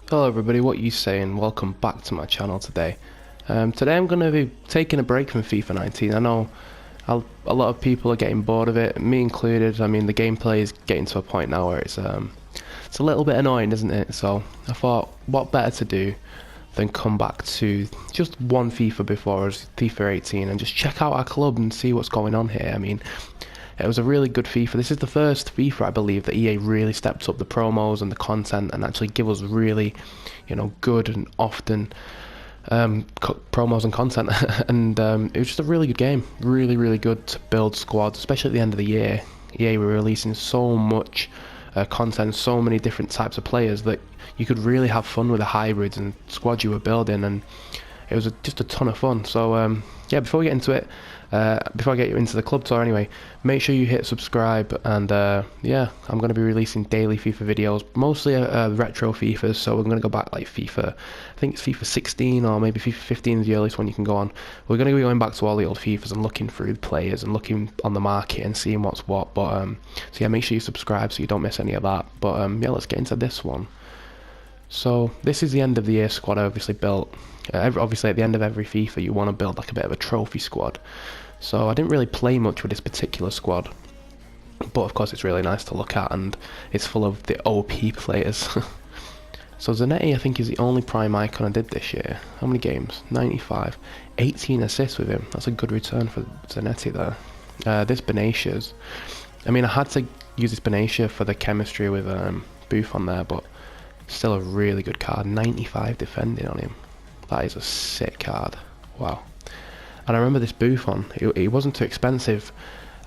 Hello everybody, what you saying? Welcome back to my channel today. Today I'm going to be taking a break from FIFA 19. I know a lot of people are getting bored of it, me included. I mean, the gameplay is getting to a point now where it's a little bit annoying, isn't it? So I thought, what better to do than come back to just one FIFA before us, FIFA 18, and just check out our club and see what's going on here. I mean, it was a really good FIFA. This is the first FIFA, I believe, that EA really stepped up the promos and the content and actually give us really, good and often promos and content. And it was just a really good game. Really, really good to build squads, especially at the end of the year. EA were releasing so much content, so many different types of players that you could really have fun with the hybrids and squads you were building, and it was just a ton of fun. So yeah, before we get into it, before I get you into the club tour anyway, make sure you hit subscribe, and yeah, I'm going to be releasing daily FIFA videos, mostly retro FIFAs, so we're going to go back like FIFA, I think it's FIFA 16 or maybe FIFA 15 is the earliest one you can go on. We're going to be going back to all the old FIFAs and looking through the players and looking on the market and seeing what's what, but so yeah, make sure you subscribe so you don't miss any of that. But yeah, let's get into this one. So this is the end of the year squad I obviously built. Obviously at the end of every FIFA you want to build like a bit of a trophy squad. So I didn't really play much with this particular squad, but of course it's really nice to look at and it's full of the OP players. So Zanetti I think is the only prime icon I did this year. How many games? 95. 18 assists with him. That's a good return for Zanetti there. This Benatia's, I mean I had to use this Benatia for the chemistry with Buffon there, but still a really good card. 95 defending on him. That is a sick card. Wow. And I remember this Buffon, he wasn't too expensive,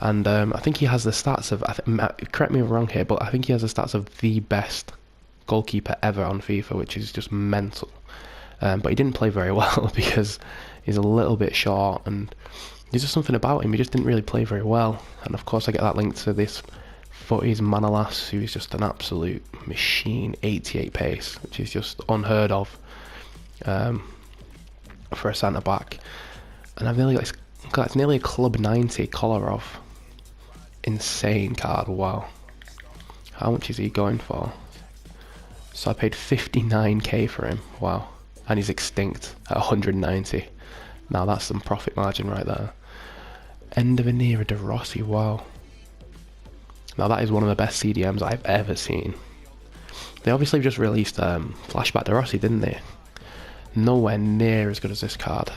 and I think he has the stats of, correct me if I'm wrong here, but I think he has the stats of the best goalkeeper ever on FIFA, which is just mental. But he didn't play very well because he's a little bit short, and there's just something about him, he just didn't really play very well. And of course I get that linked to this Footies Manolas, who is just an absolute machine, 88 pace, which is just unheard of for a centre back. And I've nearly got it's nearly a club 90 Kolarov. Insane card, wow. How much is he going for? So I paid 59k for him, wow. And he's extinct at 190. Now that's some profit margin right there. End of an era De Rossi, wow. Now that is one of the best CDMs I've ever seen. They obviously just released Flashback De Rossi, didn't they? Nowhere near as good as this card.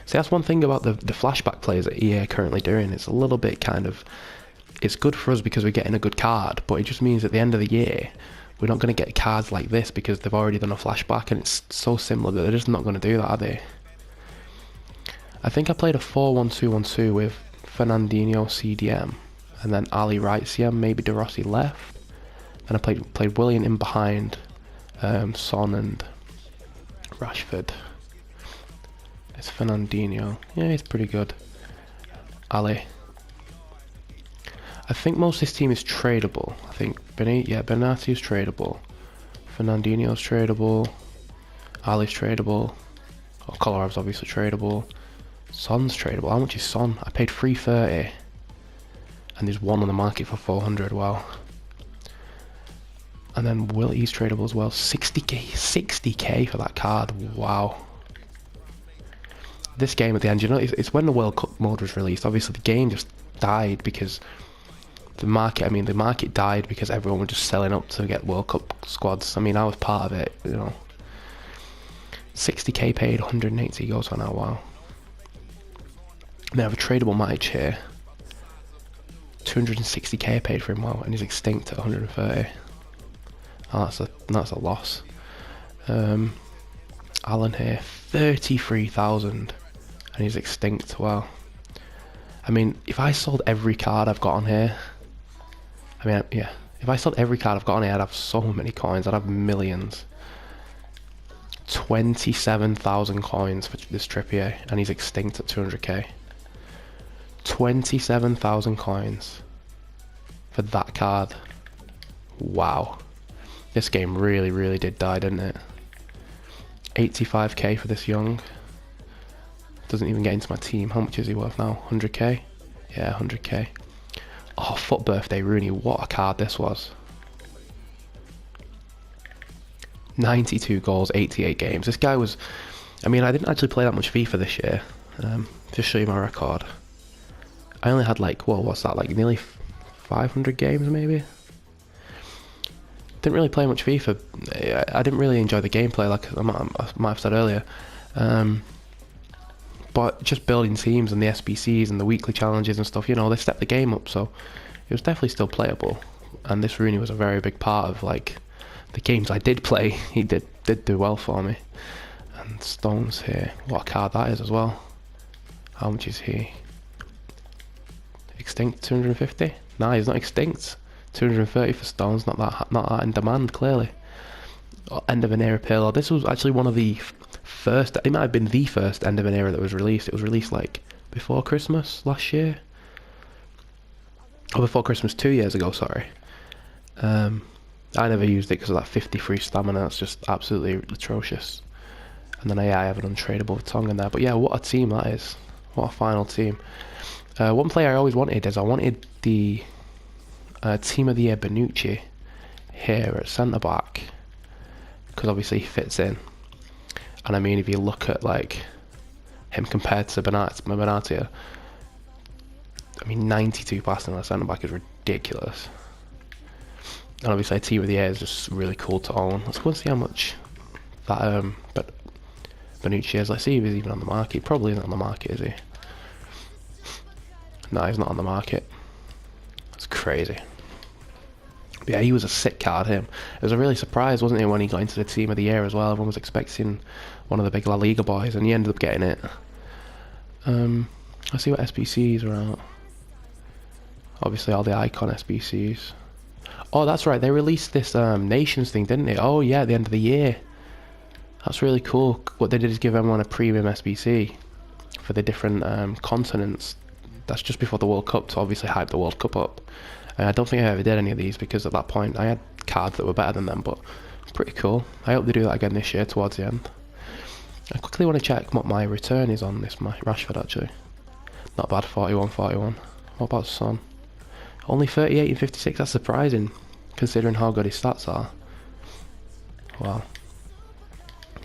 See, that's one thing about the flashback players that EA are currently doing. It's a little bit kind of, it's good for us because we're getting a good card, but it just means at the end of the year we're not going to get cards like this because they've already done a flashback, and it's so similar that they're just not going to do that, are they? I think I played a 4-1-2-1-2 with Fernandinho CDM and then Ali right CM, maybe De Rossi left. Then I played Willian in behind, Son and Rashford. It's Fernandinho. Yeah, he's pretty good. Ali. I think most of this team is tradable. I think Benati is tradable. Fernandinho's tradable. Ali's tradable. Oh, Kolarov's obviously tradable. Son's tradable. How much is Son? I paid 330. And there's one on the market for 400. Wow. And then Willie's tradable as well. 60k for that card. Wow. This game at the end, it's when the World Cup mode was released. Obviously the game just died because the market died because everyone was just selling up to get World Cup squads. I mean, I was part of it, 60k paid, 180 goes for now, wow. They have a tradable Matic here. 260k paid for him, wow, and he's extinct at 130. Oh, that's a loss. Alan here, 33,000. And he's extinct, wow. I mean, if I sold every card I've got on here, yeah, if I sold every card I've got on here, I'd have so many coins, I'd have millions. 27,000 coins for this Trippier, and he's extinct at 200k. 27,000 coins for that card. Wow. This game really, really did die, didn't it? 85k for this Young. Doesn't even get into my team. How much is he worth now? 100k? Yeah, 100k. Oh, Foot Birthday Rooney. What a card this was. 92 goals, 88 games. This guy was... I mean, I didn't actually play that much FIFA this year. Just show you my record. I only had like, what was that, like nearly 500 games maybe? Didn't really play much FIFA. I didn't really enjoy the gameplay, like I might have said earlier. But just building teams and the SBCs and the weekly challenges and stuff, you know, they stepped the game up, so it was definitely still playable. And this Rooney was a very big part of like the games I did play. He did do well for me. And Stones here, what a card that is as well. How much is he? Extinct 250? Nah, he's not extinct. 230 for Stones, not that in demand clearly. End of an era payload. This was actually one of the first, it might have been the first end of an era that was released. It was released like before Christmas last year. Or before Christmas 2 years ago, sorry. I never used it because of that 50 free stamina. That's just absolutely atrocious. And then I have an untradeable tongue in there. But yeah, what a team that is. What a final team. One player I always wanted is I wanted the Team of the Year Bonucci here at centre back, because obviously he fits in. And I mean, if you look at like him compared to Benatia, I mean 92 passing on a centre back is ridiculous. And obviously Team of the Year is just really cool to own. Let's go and see how much that but Bonucci is. Let's see if he's even on the market. He probably isn't on the market, is he? No, he's not on the market. That's crazy. But yeah, he was a sick card, him. It was a really surprise, wasn't it, when he got into the Team of the Year as well. Everyone was expecting one of the big La Liga boys, and he ended up getting it. Let's see what SBCs are out. Obviously all the icon SBCs. Oh, that's right, they released this Nations thing, didn't they? Oh yeah, at the end of the year. That's really cool. What they did is give everyone a premium SBC for the different continents. That's just before the World Cup to obviously hype the World Cup up. I don't think I ever did any of these because at that point I had cards that were better than them, but it's pretty cool. I hope they do that again this year towards the end. I quickly want to check what my return is on this, my Rashford actually. Not bad, 41. What about Son? Only 38 and 56, that's surprising considering how good his stats are. Wow.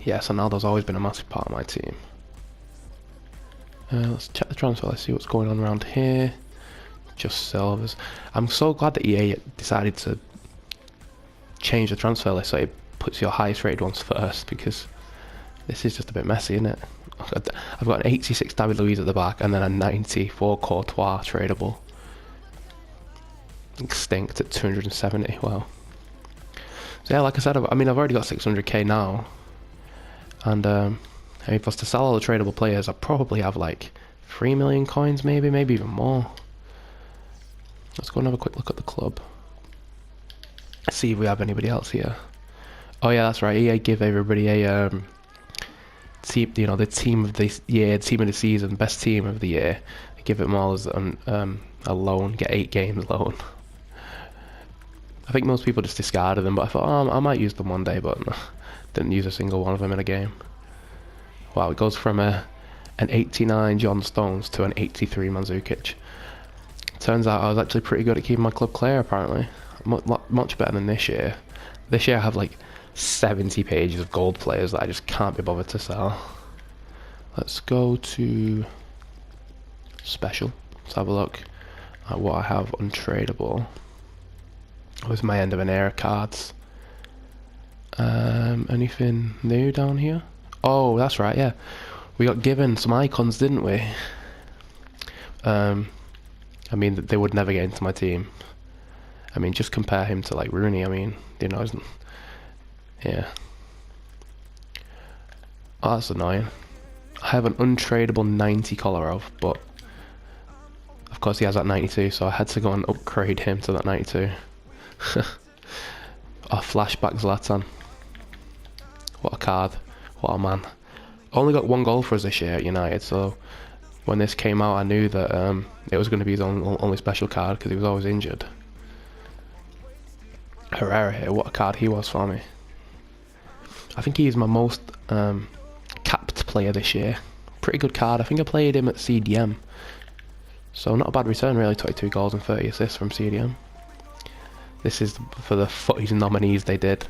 Yeah, so Ronaldo's always been a massive part of my team. Let's check the transfer, let's see what's going on around here. Just Silvers. I'm so glad that EA decided to change the transfer list so it puts your highest rated ones first, because this is just a bit messy, isn't it? I've got an 86 David Luiz at the back and then a 94 Courtois tradable. Extinct at 270, wow. So yeah, like I said, I've already got 600k now. And if I was to sell all the tradable players, I'd probably have like 3 million coins, maybe even more. Let's go and have a quick look at the club. Let's see if we have anybody else here. Oh yeah, that's right. EA give everybody a team, you know, the team of the year, team of the season, best team of the year. They give them all as a loan, get 8 games loan. I think most people just discarded them, but I thought, oh, I might use them one day, but didn't use a single one of them in a game. Wow, it goes from an 89 John Stones to an 83 Mandzukic. Turns out I was actually pretty good at keeping my club clear, apparently. Much better than this year. This year I have like 70 pages of gold players that I just can't be bothered to sell. Let's go to special. Let's have a look at what I have untradeable with my end of an era cards. Anything new down here? Oh, that's right, yeah. We got given some icons, didn't we? I mean, they would never get into my team. I mean, just compare him to like Rooney. I mean, you know, isn't? Yeah. Oh, that's annoying. I have an untradeable 90 Kolarov, but of course he has that 92, so I had to go and upgrade him to that 92. Oh, flashback Zlatan. What a card. What a man. Only got 1 goal for us this year at United, so when this came out I knew that it was going to be his only special card because he was always injured. Herrera here, what a card he was for me. I think he's my most capped player this year. Pretty good card. I think I played him at CDM. So not a bad return really, 22 goals and 30 assists from CDM. This is for the footies nominees they did.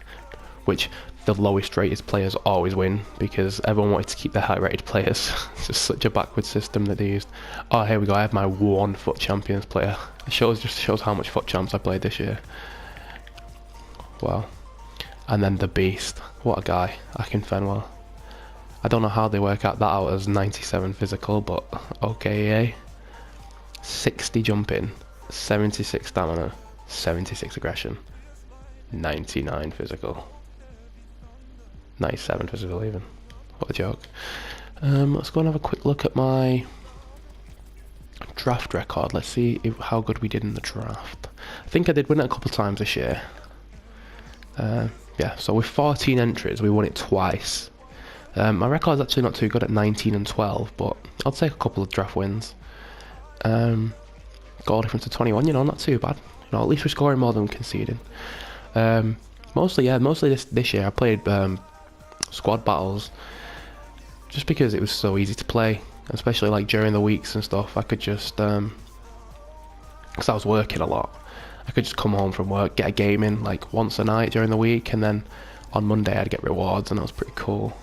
which the lowest rated players always win because everyone wanted to keep their high rated players. It's just such a backward system that they used. Oh, here we go. I have my 1 FUT Champions player. It just shows how much FUT Champs I played this year. Wow. And then the Beast. What a guy. Akinfenwa. I don't know how they work out that out as 97 physical, but okay, yeah. 60 jumping, 76 stamina, 76 aggression, 99 physical, 97 physical even. What a joke. Let's go and have a quick look at my draft record. Let's see how good we did in the draft. I think I did win it a couple of times this year. Yeah, so with 14 entries, we won it twice. My record's actually not too good at 19 and 12, but I'll take a couple of draft wins. Goal difference to 21, you know, not too bad. You know, at least we're scoring more than conceding. Mostly this year I played squad battles, just because it was so easy to play, especially like during the weeks and stuff. I could just, because I was working a lot, I could just come home from work, get a game in like once a night during the week, and then on Monday I'd get rewards, and that was pretty cool.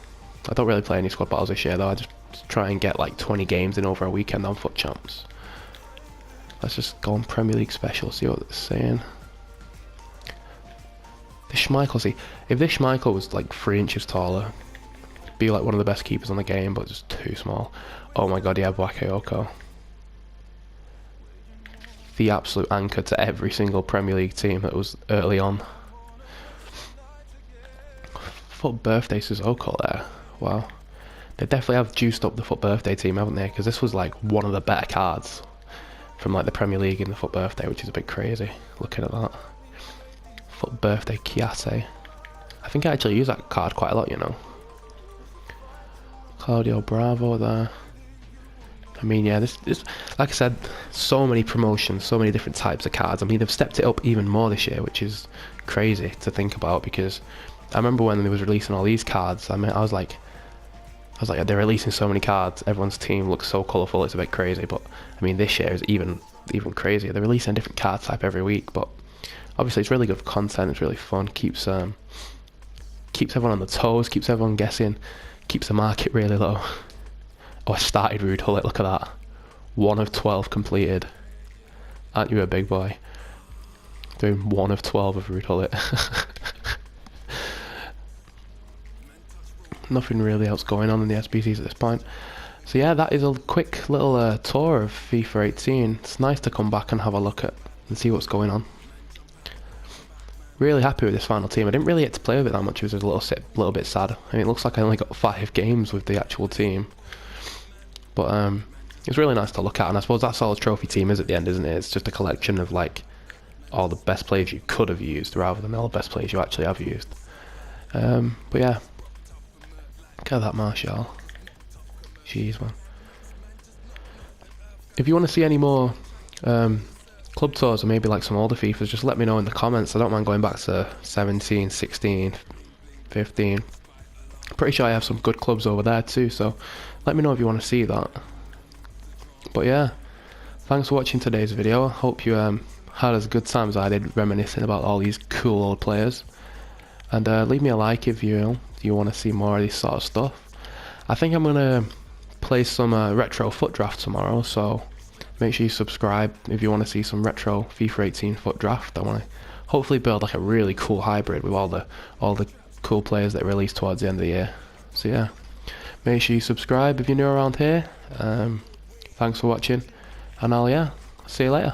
I don't really play any squad battles this year though. I just try and get like 20 games in over a weekend on FUT Champs. Let's just go on Premier League Special, see what it's saying. This Schmeichel, see, if this Schmeichel was like 3 inches taller, be like one of the best keepers on the game, but just too small. Oh my god, yeah, Bakayoko. The absolute anchor to every single Premier League team that was early on. FUT Birthday Sissoko there. Wow. They definitely have juiced up the FUT Birthday team, haven't they? Because this was like one of the better cards from like the Premier League in the FUT Birthday, which is a bit crazy looking at that. FUT Birthday Kiate. I think I actually use that card quite a lot, you know. Claudio Bravo there. I mean, yeah, this like I said, so many promotions, so many different types of cards. I mean, they've stepped it up even more this year, which is crazy to think about, because I remember when they was releasing all these cards, I was like, they're releasing so many cards, everyone's team looks so colourful, it's a bit crazy. But I mean, this year is even crazier. They're releasing a different card type every week, but obviously it's really good content, it's really fun, keeps everyone on the toes, keeps everyone guessing, keeps the market really low. Oh, I started Rude Hullet, look at that. 1 of 12 completed. Aren't you a big boy? Doing 1 of 12 of Rude Hullet. Nothing really else going on in the SBCs at this point. So yeah, that is a quick little tour of FIFA 18. It's nice to come back and have a look at and see what's going on. Really happy with this final team. I didn't really get to play with it that much. It was a little bit sad. I mean, it looks like I only got 5 games with the actual team. But it's really nice to look at, and I suppose that's all a trophy team is at the end, isn't it? It's just a collection of like all the best players you could have used rather than all the best players you actually have used. But yeah, look at that Martial. Jeez, man. If you want to see any more club tours or maybe like some older FIFAs, just let me know in the comments. I don't mind going back to 17, 16, 15. Pretty sure I have some good clubs over there too, so let me know if you want to see that. But yeah, thanks for watching today's video. I hope you had as good time as I did reminiscing about all these cool old players. And leave me a like if you want to see more of this sort of stuff. I think I'm going to play some retro FUT draft tomorrow, so make sure you subscribe if you want to see some retro FIFA 18 FUT draft. I want to hopefully build like a really cool hybrid with all the cool players that release towards the end of the year. So yeah, make sure you subscribe if you're new around here. Thanks for watching, and I'll see you later.